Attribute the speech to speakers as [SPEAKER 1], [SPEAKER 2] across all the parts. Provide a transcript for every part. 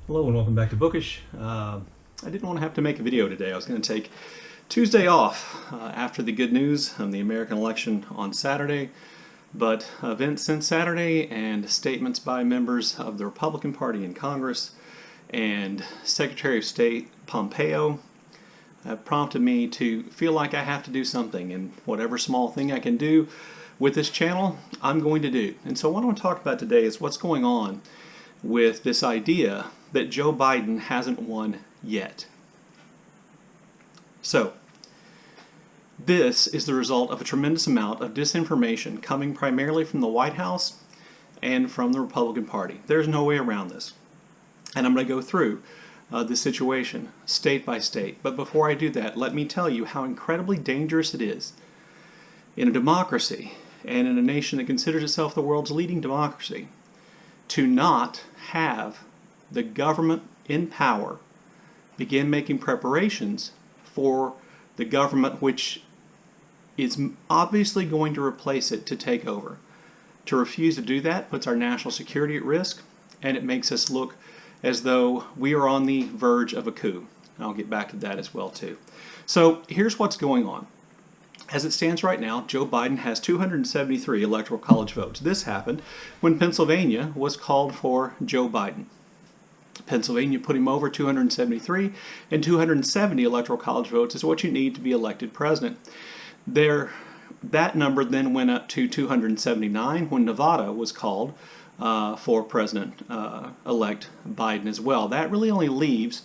[SPEAKER 1] Hello and welcome back to Bookish. I didn't want to have to make a video today. I was going to take Tuesday off after the good news of the American election on Saturday, but events since Saturday and statements by members of the Republican Party in Congress and Secretary of State Pompeo have prompted me to feel like I have to do something, and whatever small thing I can do with this channel, I'm going to do. And so what I want to talk about today is what's going on with this idea that Joe Biden hasn't won yet. So, this is the result of a tremendous amount of disinformation coming primarily from the White House and from the Republican Party. There's no way around this. And I'm going to go through this situation state by state. But before I do that, let me tell you how incredibly dangerous it is in a democracy and in a nation that considers itself the world's leading democracy to not have the government in power begin making preparations for the government which is obviously going to replace it to take over. To refuse to do that puts our national security at risk, and it makes us look as though we are on the verge of a coup. I'll get back to that as well too. So here's what's going on. As it stands right now, Joe Biden has 273 Electoral College votes. This happened when Pennsylvania was called for Joe Biden. Pennsylvania put him over 273, and 270 Electoral College votes is what you need to be elected president. That number then went up to 279 when Nevada was called for President-elect Biden as well. That really only leaves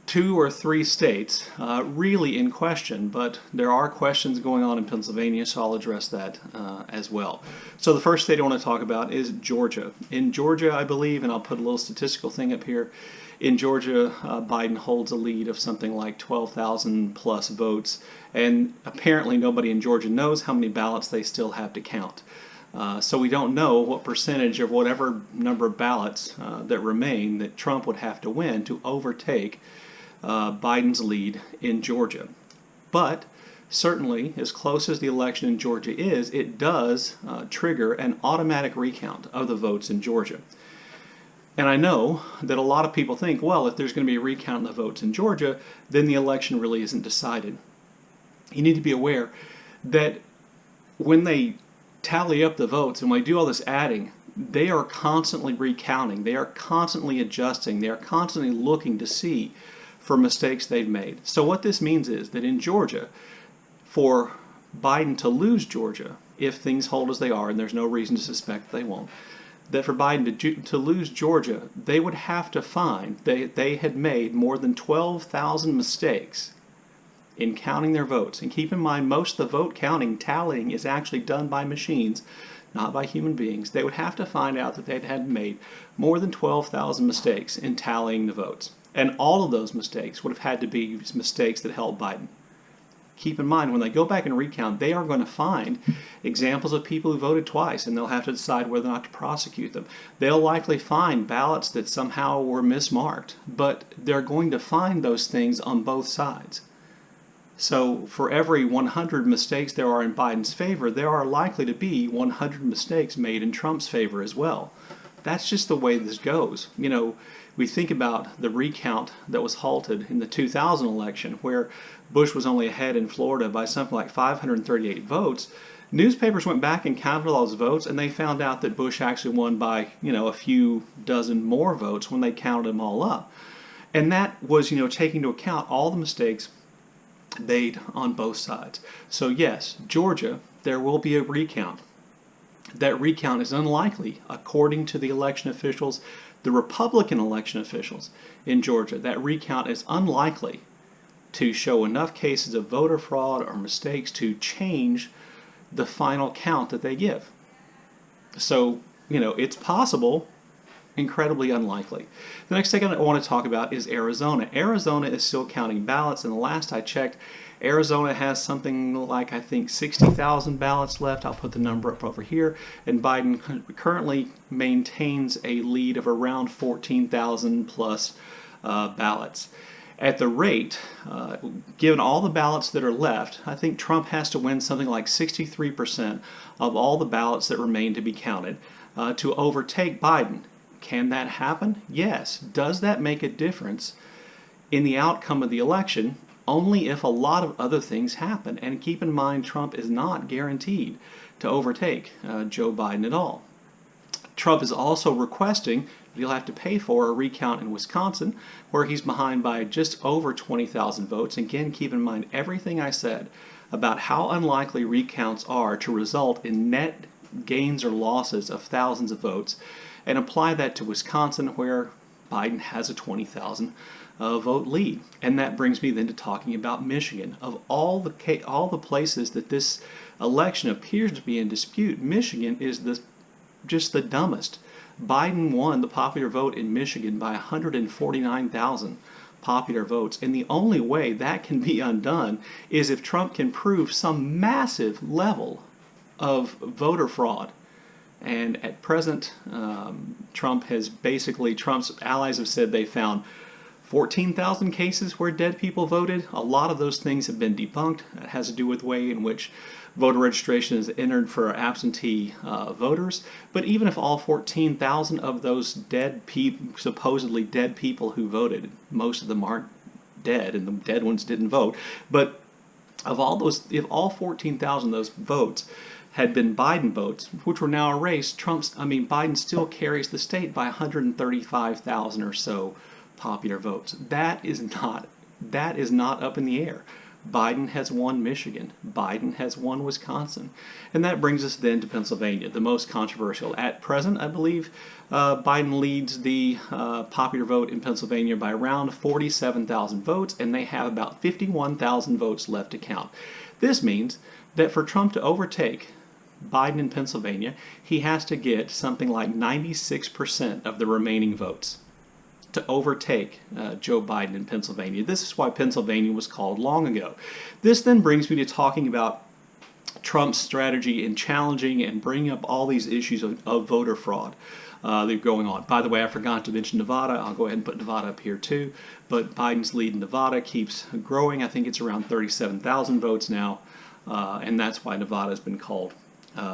[SPEAKER 1] 2 or 3 states really in question, but there are questions going on in Pennsylvania, so I'll address that as well. So the first state I want to talk about is Georgia. In Georgia, I believe, and I'll put a little statistical thing up here, in Georgia, Biden holds a lead of something like 12,000 plus votes, and apparently nobody in Georgia knows how many ballots they still have to count. So we don't know what percentage of whatever number of ballots that remain that Trump would have to win to overtake Biden's lead in Georgia. But certainly, as close as the election in Georgia is, it does trigger an automatic recount of the votes in Georgia. And I know that a lot of people think, well, if there's going to be a recount of the votes in Georgia, then the election really isn't decided. You need to be aware that when they tally up the votes and when they do all this adding, they are constantly recounting, they are constantly adjusting, they are constantly looking to see for mistakes they've made. So what this means is that in Georgia, for Biden to lose Georgia, if things hold as they are, and there's no reason to suspect they won't, that for Biden to lose Georgia, they would have to find they had made more than 12,000 mistakes in counting their votes. And keep in mind, most of the vote counting, tallying, is actually done by machines, not by human beings. They would have to find out that they'd had made more than 12,000 mistakes in tallying the votes. And all of those mistakes would have had to be mistakes that helped Biden. Keep in mind, when they go back and recount, they are going to find examples of people who voted twice, and they'll have to decide whether or not to prosecute them. They'll likely find ballots that somehow were mismarked, but they're going to find those things on both sides. So for every 100 mistakes there are in Biden's favor, there are likely to be 100 mistakes made in Trump's favor as well. That's just the way this goes. You know, we think about the recount that was halted in the 2000 election, where Bush was only ahead in Florida by something like 538 votes. Newspapers went back and counted all those votes, and they found out that Bush actually won by, a few dozen more votes when they counted them all up. And that was, taking into account all the mistakes made on both sides. So yes, Georgia, there will be a recount. That recount is unlikely, according to the election officials, the Republican election officials in Georgia. That recount is unlikely to show enough cases of voter fraud or mistakes to change the final count that they give. So, it's possible, incredibly unlikely. The next thing I want to talk about is Arizona. Arizona is still counting ballots, and the last I checked, Arizona has something like, I think, 60,000 ballots left. I'll put the number up over here. And Biden currently maintains a lead of around 14,000 plus ballots. At the rate, given all the ballots that are left, I think Trump has to win something like 63% of all the ballots that remain to be counted to overtake Biden. Can that happen? Yes. Does that make a difference in the outcome of the election? Only if a lot of other things happen. And keep in mind, Trump is not guaranteed to overtake Joe Biden at all. Trump is also requesting that he'll have to pay for a recount in Wisconsin, where he's behind by just over 20,000 votes. Again, keep in mind everything I said about how unlikely recounts are to result in net gains or losses of thousands of votes, and apply that to Wisconsin, where Biden has a 20,000 vote lead. And that brings me then to talking about Michigan. Of all the places that this election appears to be in dispute, Michigan is just the dumbest. Biden won the popular vote in Michigan by 149,000 popular votes, and the only way that can be undone is if Trump can prove some massive level of voter fraud. And at present, Trump's allies have said they found 14,000 cases where dead people voted. A lot of those things have been debunked. It has to do with the way in which voter registration is entered for absentee voters. But even if all 14,000 of those supposedly dead people who voted, most of them aren't dead, and the dead ones didn't vote. But of all those, if all 14,000 of those votes had been Biden votes, which were now erased, Biden still carries the state by 135,000 or so popular votes. That is not up in the air. Biden has won Michigan. Biden has won Wisconsin. And that brings us then to Pennsylvania, the most controversial. At present, I believe Biden leads the popular vote in Pennsylvania by around 47,000 votes, and they have about 51,000 votes left to count. This means that for Trump to overtake Biden in Pennsylvania, he has to get something like 96% of the remaining votes to overtake Joe Biden in Pennsylvania. This is why Pennsylvania was called long ago. This then brings me to talking about Trump's strategy in challenging and bringing up all these issues of voter fraud that are going on. By the way, I forgot to mention Nevada. I'll go ahead and put Nevada up here too. But Biden's lead in Nevada keeps growing. I think it's around 37,000 votes now, and that's why Nevada has been called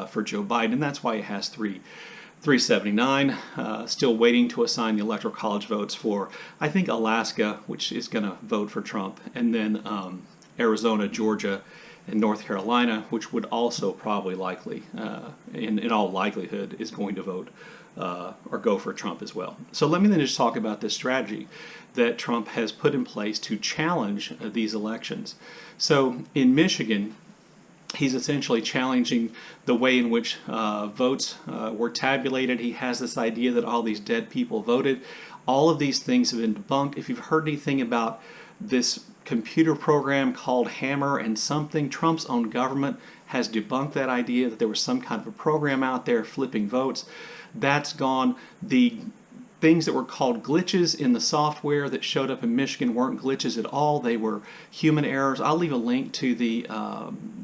[SPEAKER 1] for Joe Biden, and that's why he has 379, still waiting to assign the Electoral College votes for, I think, Alaska, which is going to vote for Trump, and then Arizona, Georgia, and North Carolina, which would also probably likely, in all likelihood, is going to vote or go for Trump as well. So let me then just talk about this strategy that Trump has put in place to challenge these elections. So in Michigan, he's essentially challenging the way in which votes were tabulated. He has this idea that all these dead people voted. All of these things have been debunked. If you've heard anything about this computer program called Hammer and something, Trump's own government has debunked that idea that there was some kind of a program out there flipping votes. That's gone. The things that were called glitches in the software that showed up in Michigan weren't glitches at all. They were human errors. I'll leave a link to the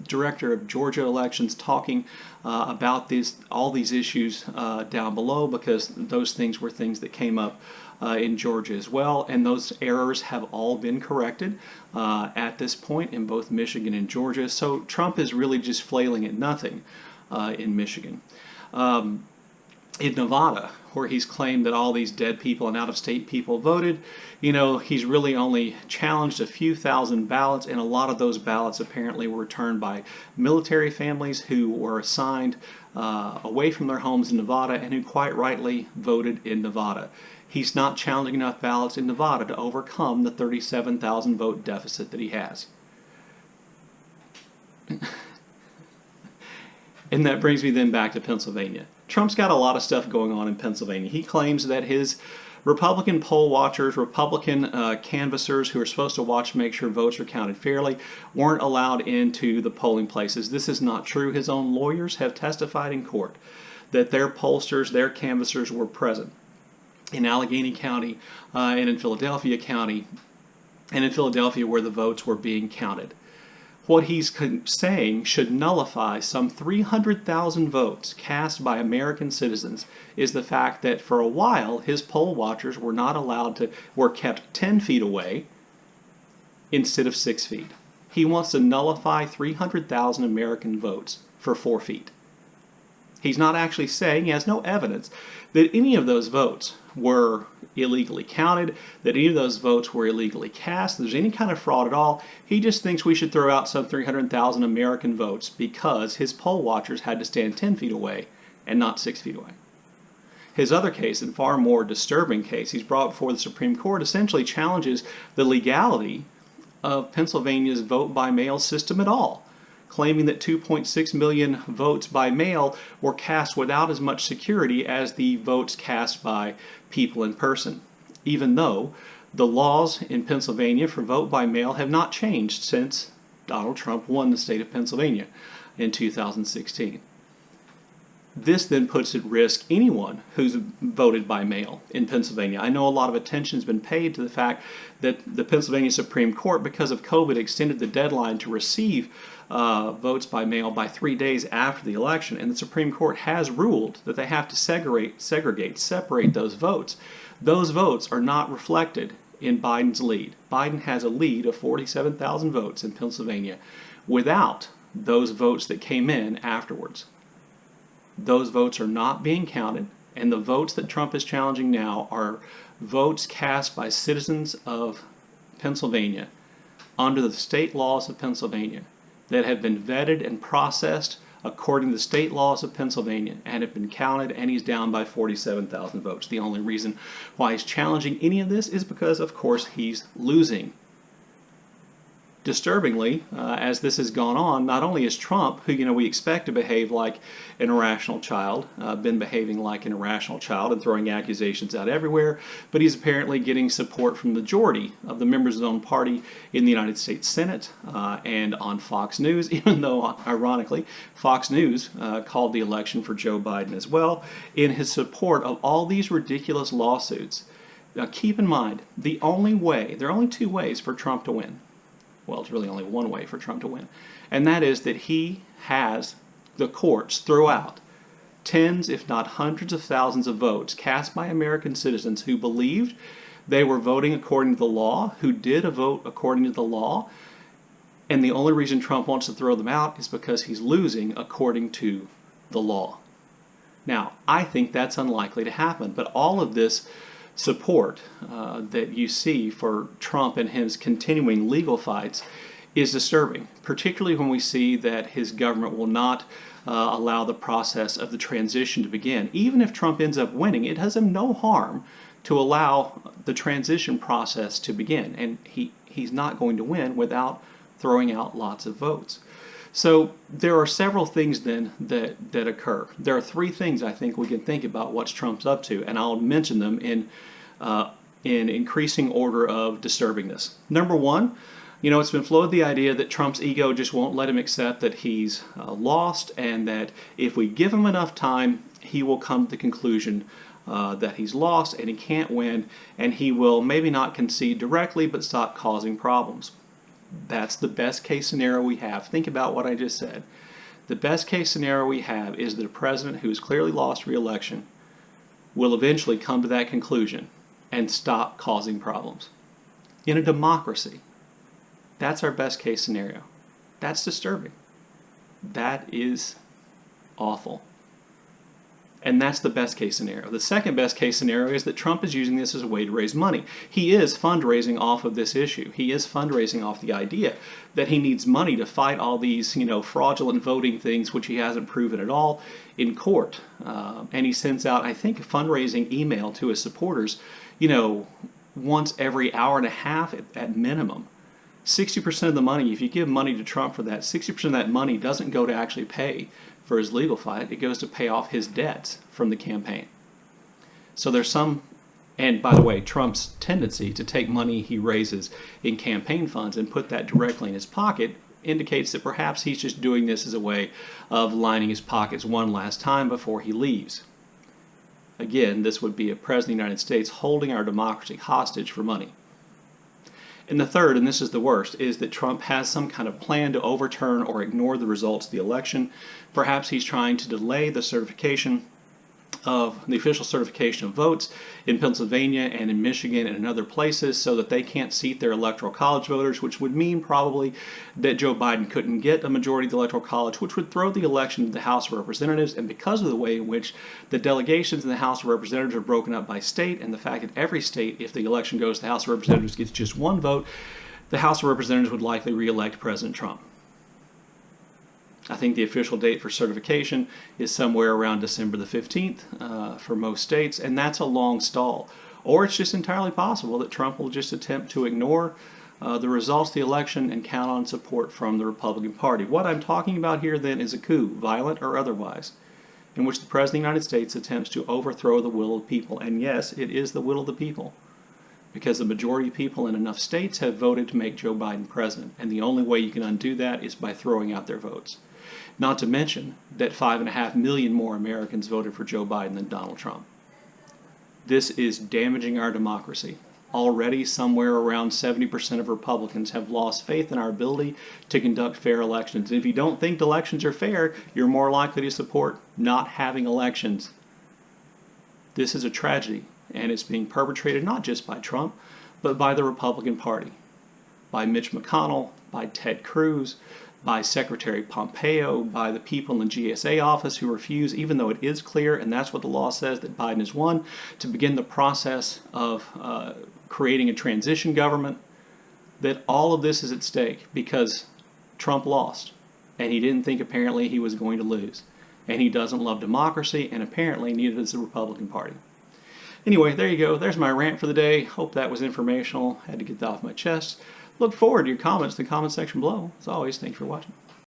[SPEAKER 1] director of Georgia elections talking about all these issues down below, because those things were things that came up in Georgia as well, and those errors have all been corrected at this point in both Michigan and Georgia. So Trump is really just flailing at nothing in Michigan. In Nevada, where he's claimed that all these dead people and out-of-state people voted, he's really only challenged a few thousand ballots, and a lot of those ballots apparently were returned by military families who were assigned away from their homes in Nevada and who quite rightly voted in Nevada. He's not challenging enough ballots in Nevada to overcome the 37,000 vote deficit that he has. And that brings me then back to Pennsylvania. Trump's got a lot of stuff going on in Pennsylvania. He claims that his Republican poll watchers, Republican canvassers who are supposed to watch to make sure votes are counted fairly, weren't allowed into the polling places. This is not true. His own lawyers have testified in court that their pollsters, their canvassers were present in Allegheny County and in Philadelphia County, and in Philadelphia where the votes were being counted. What he's saying should nullify some 300,000 votes cast by American citizens is the fact that for a while his poll watchers were kept 10 feet away instead of 6 feet. He wants to nullify 300,000 American votes for 4 feet. He's not actually saying, he has no evidence that any of those votes were illegally counted, that any of those votes were illegally cast, that there's any kind of fraud at all. He just thinks we should throw out some 300,000 American votes because his poll watchers had to stand 10 feet away and not 6 feet away. His other case, and far more disturbing case, he's brought before the Supreme Court, essentially challenges the legality of Pennsylvania's vote-by-mail system at all, claiming that 2.6 million votes by mail were cast without as much security as the votes cast by people in person, even though the laws in Pennsylvania for vote by mail have not changed since Donald Trump won the state of Pennsylvania in 2016. This then puts at risk anyone who's voted by mail in Pennsylvania. I know a lot of attention has been paid to the fact that the Pennsylvania Supreme Court, because of COVID, extended the deadline to receive votes by mail by 3 days after the election, and the Supreme Court has ruled that they have to separate those votes. Those votes are not reflected in Biden's lead. Biden has a lead of 47,000 votes in Pennsylvania without those votes that came in afterwards. Those votes are not being counted, and the votes that Trump is challenging now are votes cast by citizens of Pennsylvania under the state laws of Pennsylvania that have been vetted and processed according to the state laws of Pennsylvania and have been counted, and he's down by 47,000 votes. The only reason why he's challenging any of this is because, of course, he's losing. Disturbingly, as this has gone on, not only is Trump, who we expect to behave like an irrational child, been behaving like an irrational child and throwing accusations out everywhere, but he's apparently getting support from the majority of the members of his own party in the United States Senate and on Fox News, even though, ironically, Fox News called the election for Joe Biden as well in his support of all these ridiculous lawsuits. Now, keep in mind, there are only two ways for Trump to win. Well, it's really only one way for Trump to win, and that is that he has the courts throw out tens, if not hundreds of thousands of votes cast by American citizens who believed they were voting according to the law, who did a vote according to the law, and the only reason Trump wants to throw them out is because he's losing according to the law. Now, I think that's unlikely to happen, but all of this support that you see for Trump and his continuing legal fights is disturbing, particularly when we see that his government will not allow the process of the transition to begin. Even if Trump ends up winning, it does him no harm to allow the transition process to begin, and he's not going to win without throwing out lots of votes. So there are several things then that occur. There are three things I think we can think about what Trump's up to, and I'll mention them in increasing order of disturbingness. Number one, it's been floated the idea that Trump's ego just won't let him accept that he's lost, and that if we give him enough time, he will come to the conclusion that he's lost and he can't win, and he will maybe not concede directly but stop causing problems. That's the best case scenario we have. Think about what I just said. The best case scenario we have is that a president who has clearly lost re-election will eventually come to that conclusion and stop causing problems. In a democracy, that's our best case scenario. That's disturbing. That is awful. And that's the best case scenario. The second best case scenario is that Trump is using this as a way to raise money. He is fundraising off of this issue. He is fundraising off the idea that he needs money to fight all these, fraudulent voting things, which he hasn't proven at all, in court. And he sends out, I think, a fundraising email to his supporters, once every hour and a half at minimum. 60% of the money, if you give money to Trump for that, 60% of that money doesn't go to actually pay for his legal fight. It goes to pay off his debts from the campaign. So there's some, and by the way, Trump's tendency to take money he raises in campaign funds and put that directly in his pocket indicates that perhaps he's just doing this as a way of lining his pockets one last time before he leaves. Again, this would be a president of the United States holding our democracy hostage for money. And the third, and this is the worst, is that Trump has some kind of plan to overturn or ignore the results of the election. Perhaps he's trying to delay the certification of the official certification of votes in Pennsylvania and in Michigan and in other places so that they can't seat their electoral college voters, which would mean probably that Joe Biden couldn't get a majority of the electoral college, which would throw the election to the House of Representatives. And because of the way in which the delegations in the House of Representatives are broken up by state, and the fact that every state, if the election goes to the House of Representatives, gets just one vote, the House of Representatives would likely re-elect President Trump. I think the official date for certification is somewhere around December the 15th for most states, and that's a long stall. Or it's just entirely possible that Trump will just attempt to ignore the results of the election and count on support from the Republican Party. What I'm talking about here then is a coup, violent or otherwise, in which the President of the United States attempts to overthrow the will of the people. And yes, it is the will of the people, because the majority of people in enough states have voted to make Joe Biden president, and the only way you can undo that is by throwing out their votes. Not to mention that 5.5 million more Americans voted for Joe Biden than Donald Trump. This is damaging our democracy. Already, somewhere around 70% of Republicans have lost faith in our ability to conduct fair elections. If you don't think elections are fair, you're more likely to support not having elections. This is a tragedy, and it's being perpetrated not just by Trump, but by the Republican Party, by Mitch McConnell, by Ted Cruz, by Secretary Pompeo, by the people in the GSA office who refuse, even though it is clear, and that's what the law says, that Biden has won, to begin the process of creating a transition government, that all of this is at stake because Trump lost, and he didn't think apparently he was going to lose. And he doesn't love democracy, and apparently neither does the Republican Party. Anyway, there you go. There's my rant for the day. Hope that was informational. Had to get that off my chest. Look forward to your comments in the comment section below. As always, thanks for watching.